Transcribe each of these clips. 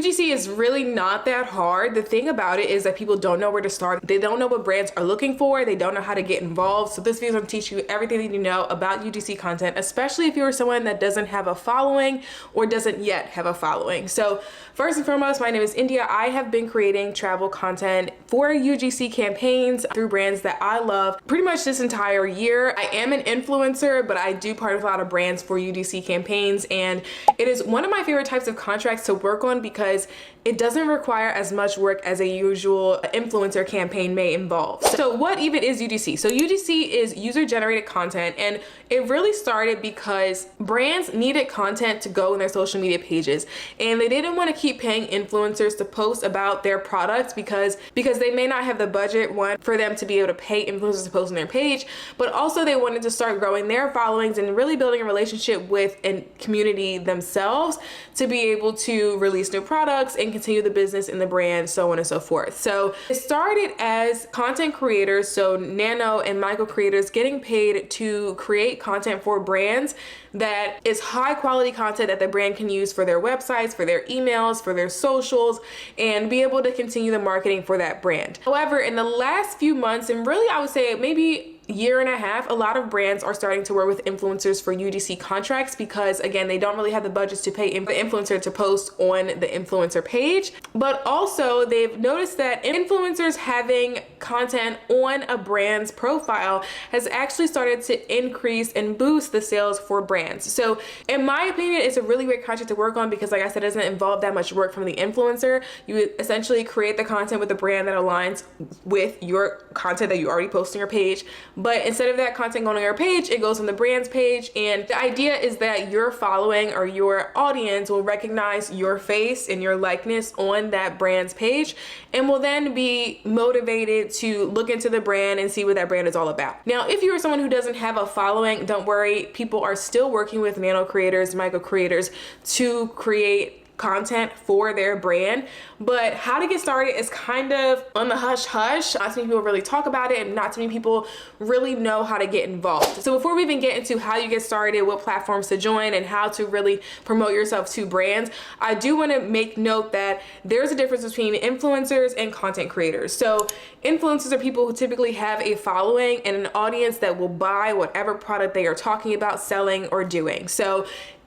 UGC is really not that hard. The thing about it is that people don't know where to start. They don't know what brands are looking for. They don't know how to get involved. So this video is going to teach you everything that you know about UGC content, especially if you're someone that doesn't have a following or doesn't yet have a following. So first and foremost, my name is India. I have been creating travel content for UGC campaigns through brands that I love pretty much this entire year. I am an influencer, but I do partner with a lot of brands for UGC campaigns, and it is one of my favorite types of contracts to work on because it doesn't require as much work as a usual influencer campaign may involve. So what even is UGC? So UGC is user-generated content, and it really started because brands needed content to go in their social media pages, and they didn't want to keep paying influencers to post about their products because they may not have the budget, one, for them to be able to pay influencers to post on their page, but also they wanted to start growing their followings and really building a relationship with a community themselves to be able to release new products and continue the business and the brand, so on and so forth. So it started as content creators, so nano and micro creators getting paid to create content for brands that is high quality content that the brand can use for their websites, for their emails, for their socials, and be able to continue the marketing for that brand. However, in the last few months, and really I would say maybe year and a half, a lot of brands are starting to work with influencers for UGC contracts because, again, they don't really have the budgets to pay the influencer to post on the influencer page. But also they've noticed that influencers having content on a brand's profile has actually started to increase and boost the sales for brands. So in my opinion, it's a really great contract to work on because, like I said, it doesn't involve that much work from the influencer. You essentially create the content with a brand that aligns with your content that you already post on your page. But instead of that content going on your page, it goes on the brand's page. And the idea is that your following or your audience will recognize your face and your likeness on that brand's page and will then be motivated to look into the brand and see what that brand is all about. Now, if you are someone who doesn't have a following, don't worry. People are still working with nano creators, micro creators to create content for their brand, but how to get started is kind of on the hush hush. Not too many people really talk about it, and not too many people really know how to get involved. So before we even get into how you get started, what platforms to join, and how to really promote yourself to brands, I do want to make note that there's a difference between influencers and content creators. So influencers are people who typically have a following and an audience that will buy whatever product they are talking about, selling, or doing. So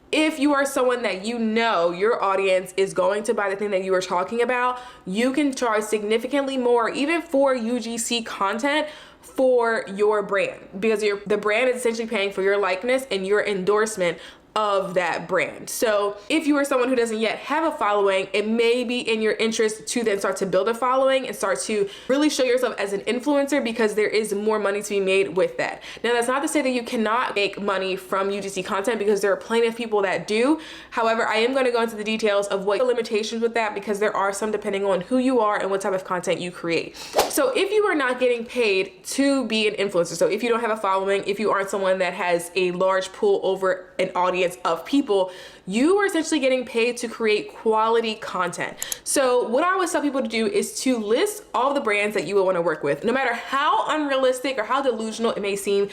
if you are someone that you know your audience is going to buy the thing that you are talking about, you can charge significantly more, even for UGC content, for your brand, because the brand is essentially paying for your likeness and your endorsement of that brand. So if you are someone who doesn't yet have a following, it may be in your interest to then start to build a following and start to really show yourself as an influencer, because there is more money to be made with that. Now, that's not to say that you cannot make money from UGC content, because there are plenty of people that do. However, I am going to go into the details of what the limitations with that, because there are some depending on who you are and what type of content you create. So if you are not getting paid to be an influencer, so if you don't have a following, if you aren't someone that has a large pool over an audience of people, you are essentially getting paid to create quality content. So what I always tell people to do is to list all the brands that you will want to work with, no matter how unrealistic or how delusional it may seem.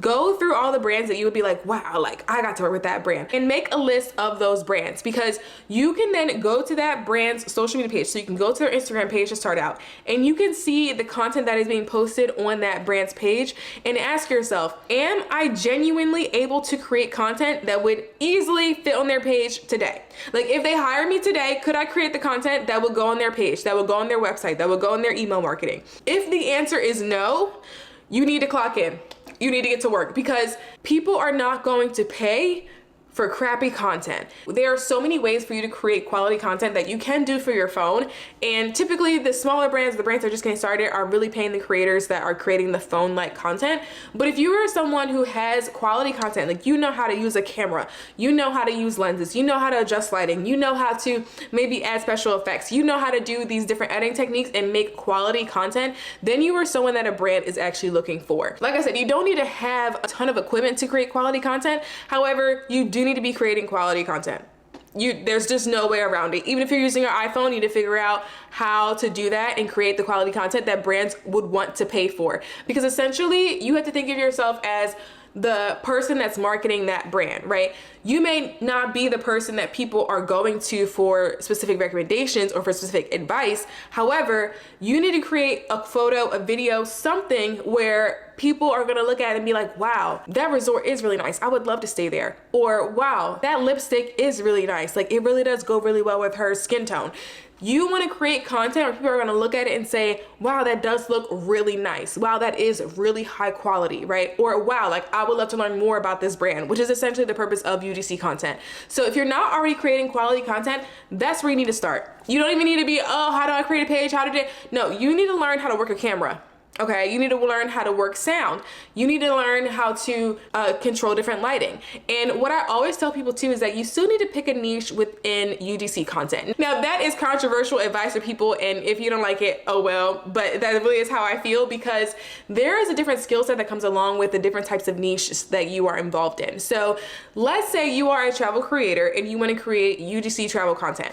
Go through all the brands that you would be like, wow, like I got to work with that brand, and make a list of those brands, because you can then go to that brand's social media page. So you can go to their Instagram page to start out, and you can see the content that is being posted on that brand's page and ask yourself, am I genuinely able to create content that would easily fit on their page today? Like, if they hire me today, could I create the content that will go on their page, that will go on their website, that will go on their email marketing? If the answer is no, you need to clock in. You need to get to work, because people are not going to pay for crappy content. There are so many ways for you to create quality content that you can do for your phone. And typically the smaller brands, the brands that are just getting started, are really paying the creators that are creating the phone-like content. But if you are someone who has quality content, like you know how to use a camera, you know how to use lenses, you know how to adjust lighting, you know how to maybe add special effects, you know how to do these different editing techniques and make quality content, then you are someone that a brand is actually looking for. Like I said, you don't need to have a ton of equipment to create quality content. However, you do need to be creating quality content. There's just no way around it. Even if you're using your iPhone, you need to figure out how to do that and create the quality content that brands would want to pay for. Because essentially, you have to think of yourself as the person that's marketing that brand, right? You may not be the person that people are going to for specific recommendations or for specific advice. However, you need to create a photo, a video, something where people are gonna look at it and be like, wow, that resort is really nice. I would love to stay there. Or wow, that lipstick is really nice. Like, it really does go really well with her skin tone. You want to create content where people are going to look at it and say, wow, that does look really nice. Wow, that is really high quality, right? Or wow, like, I would love to learn more about this brand, which is essentially the purpose of UGC content. So if you're not already creating quality content, that's where you need to start. You don't even need to be, oh, how do I create a page? How to do it? No, you need to learn how to work a camera. Okay, you need to learn how to work sound. You need to learn how to control different lighting. And what I always tell people too is that you still need to pick a niche within UGC content. Now, that is controversial advice for people, and if you don't like it, oh well, but that really is how I feel, because there is a different skill set that comes along with the different types of niches that you are involved in. So let's say you are a travel creator and you want to create UGC travel content.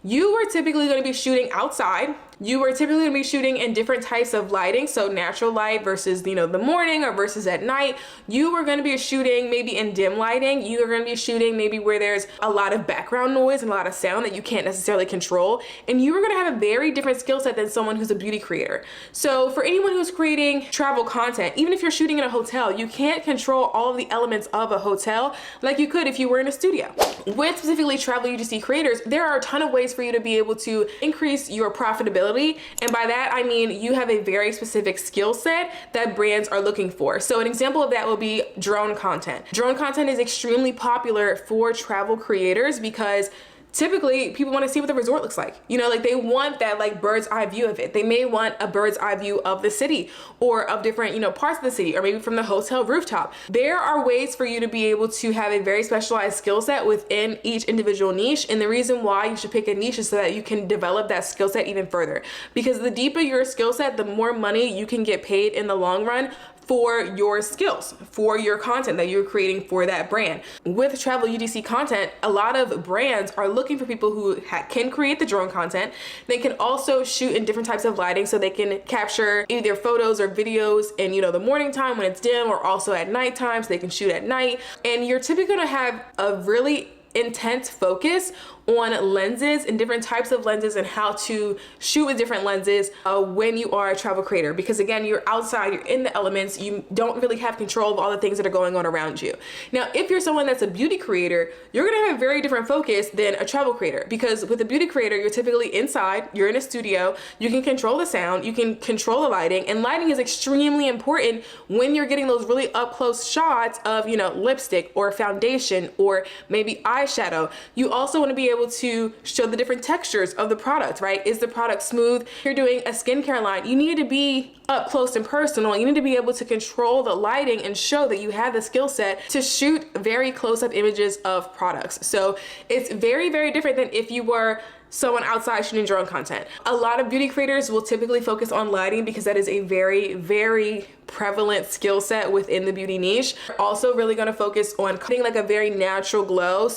You are typically going to be shooting outside. You are typically going to be shooting in different types of lighting, so natural light versus, the morning or versus at night. You are going to be shooting maybe in dim lighting. You are going to be shooting maybe where there's a lot of background noise and a lot of sound that you can't necessarily control. And you are going to have a very different skill set than someone who's a beauty creator. So for anyone who's creating travel content, even if you're shooting in a hotel, you can't control all of the elements of a hotel like you could if you were in a studio. With specifically travel UGC creators, there are a ton of ways for you to be able to increase your profitability. And by that, I mean you have a very specific skill set that brands are looking for. So an example of that will be drone content. Drone content is extremely popular for travel creators because typically people want to see what the resort looks like. Like, they want that like bird's eye view of it. They may want a bird's eye view of the city or of different, parts of the city, or maybe from the hotel rooftop. There are ways for you to be able to have a very specialized skill set within each individual niche. And the reason why you should pick a niche is so that you can develop that skill set even further. Because the deeper your skill set, the more money you can get paid in the long run for your skills, for your content that you're creating for that brand. With travel UGC content, a lot of brands are looking for people who can create the drone content. They can also shoot in different types of lighting, so they can capture either photos or videos in the morning time when it's dim, or also at nighttime, so they can shoot at night. And you're typically going to have a really intense focus on lenses and different types of lenses and how to shoot with different lenses when you are a travel creator, because again, you're outside, you're in the elements, you don't really have control of all the things that are going on around you. Now, if you're someone that's a beauty creator, you're gonna have a very different focus than a travel creator, because with a beauty creator, you're typically inside, you're in a studio, you can control the sound, you can control the lighting, and lighting is extremely important when you're getting those really up close shots of lipstick or foundation or maybe eyeshadow. You also want to be able to show the different textures of the product, right? Is the product smooth? If you're doing a skincare line, you need to be up close and personal. You need to be able to control the lighting and show that you have the skill set to shoot very close-up images of products. So it's very, very different than if you were someone outside shooting drone content. A lot of beauty creators will typically focus on lighting because that is a very, very prevalent skill set within the beauty niche. Also really going to focus on creating like a very natural glow.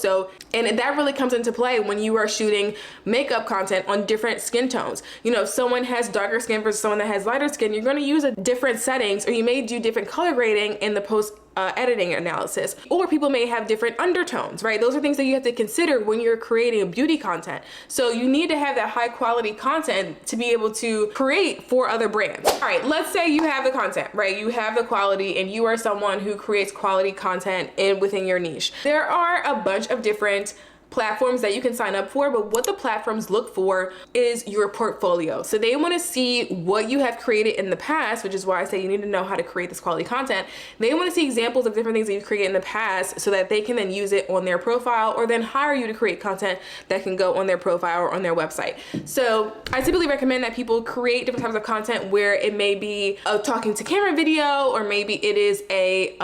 And that really comes into play when you are shooting makeup content on different skin tones. If someone has darker skin versus someone that has lighter skin, you're going to use a different settings, or you may do different color grading in the post editing analysis, or people may have different undertones, right? Those are things that you have to consider when you're creating beauty content. So you need to have that high quality content to be able to create for other brands. All right, let's say you have the content, right? You have the quality and you are someone who creates quality content within your niche. There are a bunch of different platforms that you can sign up for, but what the platforms look for is your portfolio. So they want to see what you have created in the past, which is why I say you need to know how to create this quality content. They want to see examples of different things that you've created in the past so that they can then use it on their profile, or then hire you to create content that can go on their profile or on their website. So I typically recommend that people create different types of content where it may be a talking to camera video, or maybe it is a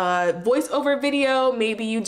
voiceover video. Maybe you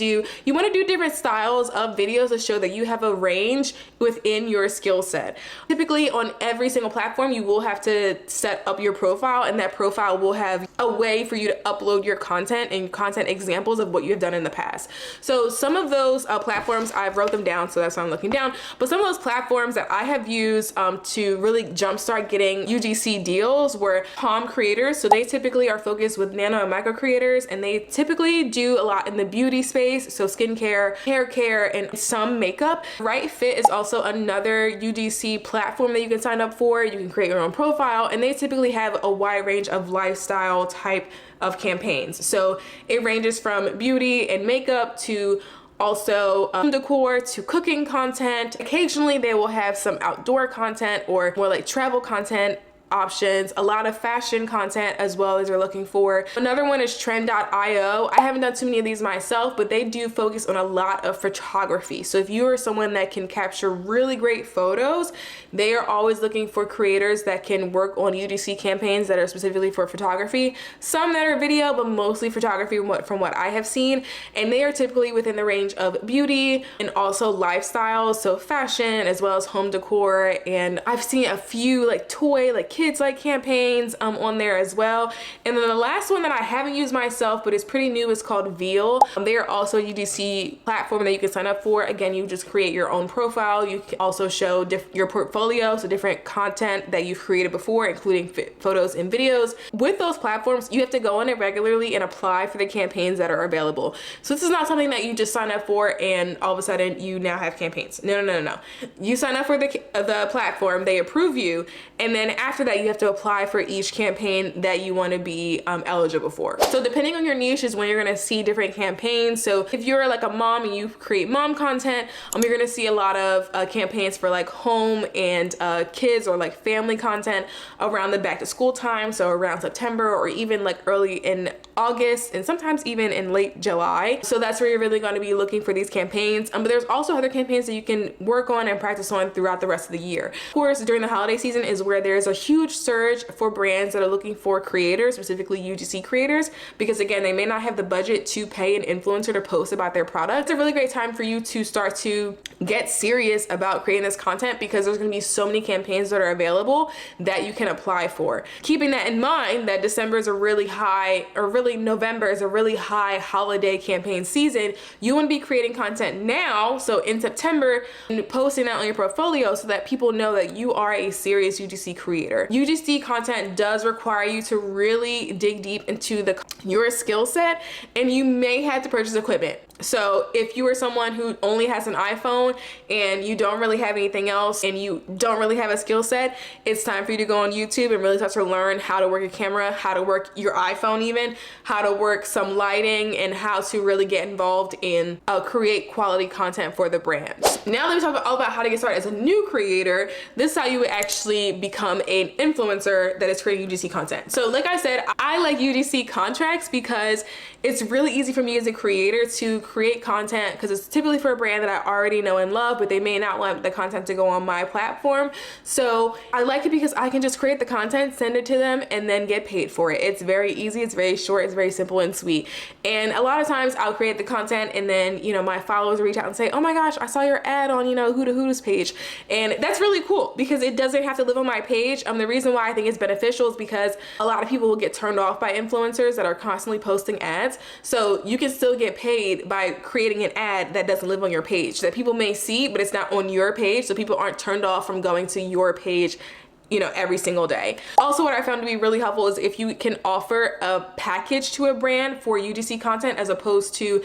want to do different styles of videos to show show that you have a range within your skill set. Typically on every single platform, you will have to set up your profile, and that profile will have a way for you to upload your content and content examples of what you have done in the past. So some of those platforms, I've wrote them down, so that's why I'm looking down. But some of those platforms that I have used to really jumpstart getting UGC deals were Palm Creators. So they typically are focused with nano and micro creators, and they typically do a lot in the beauty space, so skincare, hair care, and some makeup. Right Fit is also another UGC platform that you can sign up for. You can create your own profile, and they typically have a wide range of lifestyle type of campaigns. So it ranges from beauty and makeup to also home decor to cooking content. Occasionally they will have some outdoor content or more like travel content options, a lot of fashion content as well as you're looking for. Another one is trend.io. I haven't done too many of these myself, but they do focus on a lot of photography. So if you are someone that can capture really great photos, they are always looking for creators that can work on UGC campaigns that are specifically for photography. Some that are video, but mostly photography from what I have seen. And they are typically within the range of beauty and also lifestyle, so fashion as well as home decor. And I've seen a few like toy, like kids like campaigns on there as well. And then the last one that I haven't used myself but is pretty new is called Veal. They are also a UGC platform that you can sign up for. Again, you just create your own profile. You can also show your portfolio, so different content that you've created before, including photos and videos. With those platforms, you have to go on it regularly and apply for the campaigns that are available. So this is not something that you just sign up for and all of a sudden you now have campaigns. No. You sign up for the platform, they approve you, and then after that you have to apply for each campaign that you want to be eligible for. So depending on your niche is when you're going to see different campaigns. So if you're like a mom and you create mom content, you're going to see a lot of campaigns for like home and kids or like family content around the back to school time. So around September or even like early in August and sometimes even in late July. So that's where you're really going to be looking for these campaigns. But there's also other campaigns that you can work on and practice on throughout the rest of the year. Of course, during the holiday season is where there's a huge surge for brands that are looking for creators, specifically UGC creators, because again, they may not have the budget to pay an influencer to post about their product. It's a really great time for you to start to get serious about creating this content because there's going to be so many campaigns that are available that you can apply for. Keeping that in mind that December is a really high, or really November is a really high holiday campaign season, you want to be creating content now, so in September, and posting that on your portfolio so that people know that you are a serious UGC creator. UGC content does require you to really dig deep into your skill set, and you may have to purchase equipment. So if you are someone who only has an iPhone and you don't really have anything else and you don't really have a skill set, it's time for you to go on YouTube and really start to learn how to work a camera, how to work your iPhone even, how to work some lighting, and how to really get involved in create quality content for the brands. Now let me talk all about how to get started as a new creator. This is how you would actually become an influencer that is creating UGC content. So like I said, I like UGC contracts because it's really easy for me as a creator to create content because it's typically for a brand that I already know and love, but they may not want the content to go on my platform. So I like it because I can just create the content, send it to them, and then get paid for it. It's very easy, it's very short, it's very simple and sweet. And a lot of times I'll create the content and then, my followers reach out and say, oh my gosh, I saw your ad on, Huda Huda's page. And that's really cool because it doesn't have to live on my page. The reason why I think it's beneficial is because a lot of people will get turned off by influencers that are constantly posting ads. So you can still get paid by creating an ad that doesn't live on your page, that people may see, but it's not on your page. So people aren't turned off from going to your page every single day. Also, what I found to be really helpful is if you can offer a package to a brand for UGC content as opposed to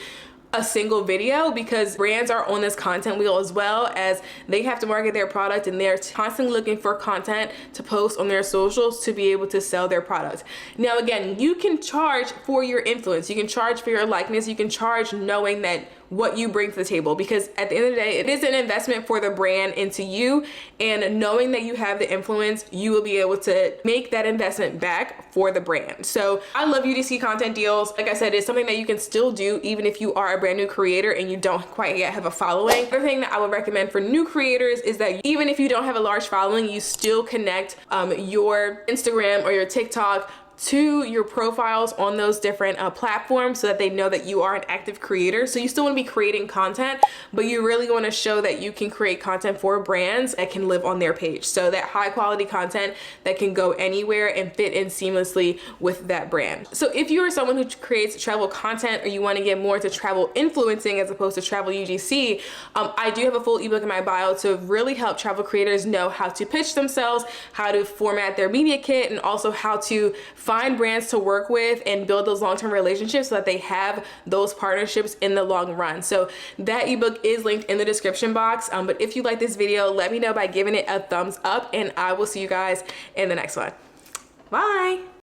a single video, because brands are on this content wheel as well, as they have to market their product and they're constantly looking for content to post on their socials to be able to sell their product. Now again, you can charge for your influence, you can charge for your likeness, you can charge knowing that what you bring to the table, because at the end of the day, it is an investment for the brand into you, and knowing that you have the influence, you will be able to make that investment back for the brand. So I love UGC content deals. Like I said, it's something that you can still do even if you are a brand new creator and you don't quite yet have a following. Another thing that I would recommend for new creators is that even if you don't have a large following, you still connect your Instagram or your TikTok to your profiles on those different platforms so that they know that you are an active creator. So you still want to be creating content, but you really want to show that you can create content for brands that can live on their page. So that high quality content that can go anywhere and fit in seamlessly with that brand. So if you are someone who creates travel content, or you want to get more to travel influencing as opposed to travel UGC, I do have a full ebook in my bio to really help travel creators know how to pitch themselves, how to format their media kit, and also how to find brands to work with and build those long-term relationships so that they have those partnerships in the long run. So that ebook is linked in the description box. But if you like this video, let me know by giving it a thumbs up, and I will see you guys in the next one. Bye.